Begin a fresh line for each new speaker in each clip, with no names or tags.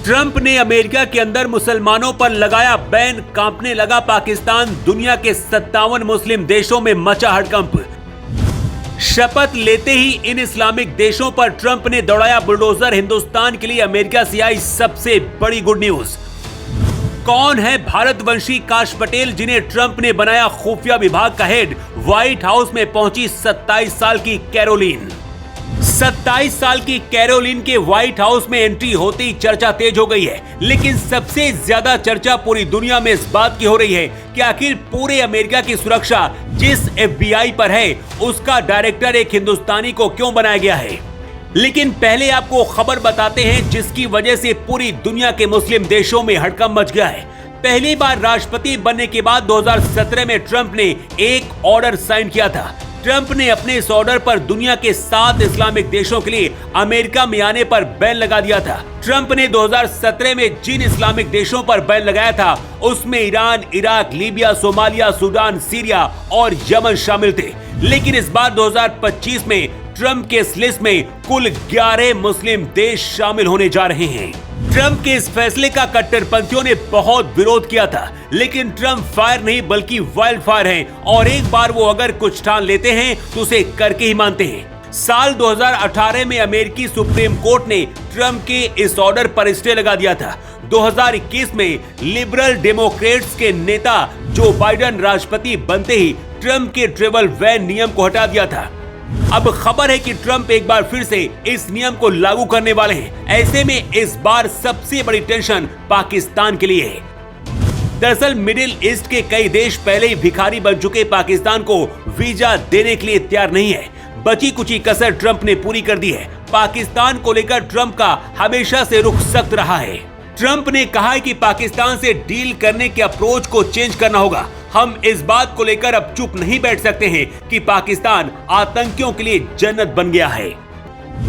Trump ने America के अंदर मुसलमानों पर लगाया बैन, कांपने लगा पाकिस्तान, दुनिया के 57 मुस्लिम देशों में मचा हड़कंप। शपथ लेते ही इन इस्लामिक देशों पर ट्रंप ने दौड़ाया बुलडोजर, हिंदुस्तान के लिए अमेरिका से आई सबसे बड़ी गुड न्यूज। कौन है भारतवंशी काश पटेल जिन्हें ट्रंप ने बनाया खुफिया विभाग का हेड? व्हाइट हाउस में पहुंची 27 साल की कैरोलिन। 27 साल की कैरोलिन के व्हाइट हाउस में एंट्री होते ही चर्चा तेज हो गई है, लेकिन सबसे ज्यादा चर्चा पूरी दुनिया में इस बात की हो रही है कि आखिर पूरे अमेरिका की सुरक्षा जिस FBI पर है उसका डायरेक्टर एक हिंदुस्तानी को क्यों बनाया गया है। लेकिन पहले आपको खबर बताते हैं जिसकी वजह से पूरी दुनिया के मुस्लिम देशों में हड़कंप मच गया है। पहली बार राष्ट्रपति बनने के बाद 2017 में ट्रंप ने एक ऑर्डर साइन किया था। ट्रंप ने अपने इस ऑर्डर पर दुनिया के 7 इस्लामिक देशों के लिए अमेरिका में आने पर बैन लगा दिया था। ट्रंप ने 2017 में जिन इस्लामिक देशों पर बैन लगाया था उसमें Iran, Iraq, Libya, Somalia, Sudan, Syria और यमन शामिल थे। लेकिन इस बार 2025 में ट्रंप के इस लिस्ट में कुल 11 मुस्लिम देश शामिल होने जा रहे हैं। ट्रंप के इस फैसले का कट्टरपंथियों ने बहुत विरोध किया था, लेकिन ट्रंप फायर नहीं बल्कि वाइल्ड फायर हैं और एक बार वो अगर कुछ ठान लेते हैं तो उसे करके ही मानते हैं। साल 2018 में अमेरिकी सुप्रीम कोर्ट ने ट्रंप के इस ऑर्डर पर स्टे लगा दिया था। 2021 में लिबरल डेमोक्रेट्स के नेता जो बाइडेन राष्ट्रपति बनते ही ट्रंप के ट्रेवल बैन नियम को हटा दिया था। अब खबर है कि ट्रंप एक बार फिर से इस नियम को लागू करने वाले हैं। ऐसे में इस बार सबसे बड़ी टेंशन पाकिस्तान के लिए है। दरअसल मिडिल ईस्ट के कई देश पहले ही भिखारी बन चुके पाकिस्तान को वीजा देने के लिए तैयार नहीं है। बची कुची कसर ट्रंप ने पूरी कर दी है। पाकिस्तान को लेकर ट्रंप का हमेशा से रुख सख्त रहा है। ट्रंप ने कहा है कि पाकिस्तान से डील करने के अप्रोच को चेंज करना होगा। हम इस बात को लेकर अब चुप नहीं बैठ सकते हैं कि पाकिस्तान आतंकियों के लिए जन्नत बन गया है।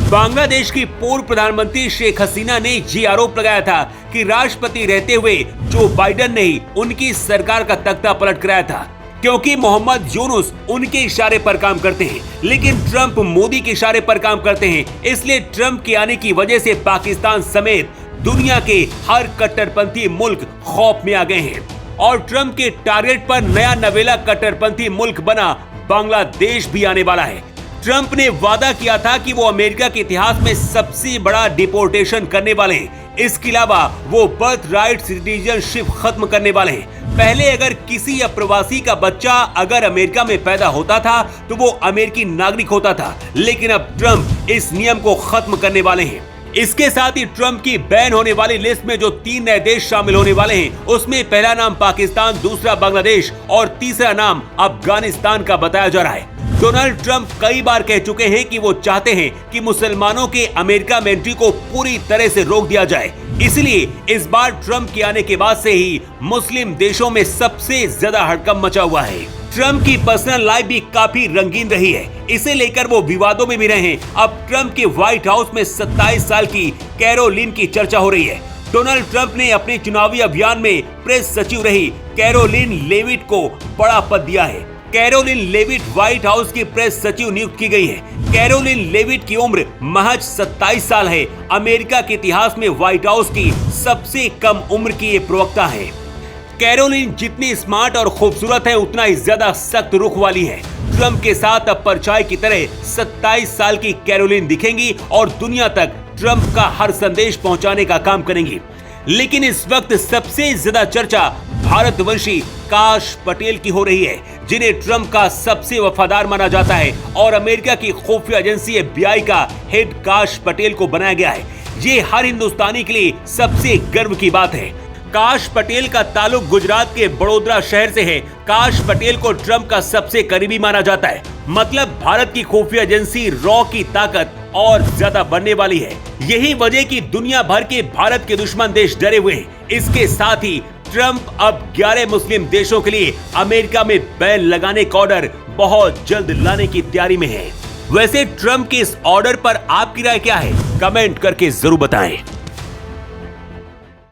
बांग्लादेश की पूर्व प्रधानमंत्री शेख हसीना ने ये आरोप लगाया था कि राष्ट्रपति रहते हुए जो बाइडेन ने ही उनकी सरकार का तख्ता पलट कराया था, क्योंकि मोहम्मद यूनुस उनके इशारे पर काम करते हैं, लेकिन ट्रंप मोदी के इशारे पर काम करते हैं। इसलिए ट्रंप के आने की वजह से पाकिस्तान समेत दुनिया के हर कट्टरपंथी मुल्क खौफ में आ गए हैं और ट्रंप के टारगेट पर नया नवेला कट्टरपंथी मुल्क बना बांग्लादेश भी आने वाला है। ट्रंप ने वादा किया था कि वो अमेरिका के इतिहास में सबसे बड़ा डिपोर्टेशन करने वाले हैं। इसके अलावा वो बर्थ राइट सिटीजनशिप खत्म करने वाले हैं। पहले अगर किसी अप्रवासी का बच्चा अगर अमेरिका में पैदा होता था तो वो अमेरिकी नागरिक होता था, लेकिन अब ट्रंप इस नियम को खत्म करने वाले हैं। इसके साथ ही ट्रंप की बैन होने वाली लिस्ट में जो 3 नए देश शामिल होने वाले हैं उसमें पहला नाम पाकिस्तान, दूसरा बांग्लादेश और तीसरा नाम अफगानिस्तान का बताया जा रहा है। डोनाल्ड ट्रंप कई बार कह चुके हैं कि वो चाहते हैं कि मुसलमानों के अमेरिका में एंट्री को पूरी तरह से रोक दिया जाए। इसलिए इस बार ट्रंप के आने के बाद से ही मुस्लिम देशों में सबसे ज्यादा हड़कंप मचा हुआ है। ट्रंप की पर्सनल लाइफ भी काफी रंगीन रही है, इसे लेकर वो विवादों में भी रहे हैं। अब ट्रंप के व्हाइट हाउस में 27 साल की कैरोलिन की चर्चा हो रही है। डोनाल्ड ट्रंप ने अपने चुनावी अभियान में प्रेस सचिव रही कैरोलिन लेविट को बड़ा पद दिया है। कैरोलिन लेविट व्हाइट हाउस की प्रेस सचिव नियुक्त की गई है। कैरोलिन लेविट की उम्र महज 27 साल है। अमेरिका के इतिहास में व्हाइट हाउस की सबसे कम उम्र की ये प्रवक्ता है। कैरोलिन जितनी स्मार्ट और खूबसूरत है उतना ही ज्यादा सख्त रुख वाली है। ट्रंप के साथ अब परछाई की तरह 27 साल की कैरोलिन दिखेंगी और दुनिया तक ट्रंप का हर संदेश पहुंचाने का काम करेंगी। लेकिन इस वक्त सबसे ज्यादा चर्चा भारतवंशी काश पटेल की हो रही है, जिन्हें ट्रंप का सबसे वफादार माना जाता है और अमेरिका की खुफिया एजेंसी FBI का हेड काश पटेल को बनाया गया है। ये हर हिंदुस्तानी के लिए सबसे गर्व की बात है। काश पटेल का ताल्लुक गुजरात के बड़ोदरा शहर से है। काश पटेल को ट्रंप का सबसे करीबी माना जाता है। मतलब भारत की खुफिया एजेंसी रॉ की ताकत और ज्यादा बढ़ने वाली है। यही वजह कि दुनिया भर के भारत के दुश्मन देश डरे हुए हैं। इसके साथ ही ट्रंप अब 11 मुस्लिम देशों के लिए अमेरिका में बैन लगाने का ऑर्डर बहुत जल्द लाने की तैयारी में है। वैसे ट्रंप के इस ऑर्डर पर आपकी राय क्या है? कमेंट करके जरूर बताएं।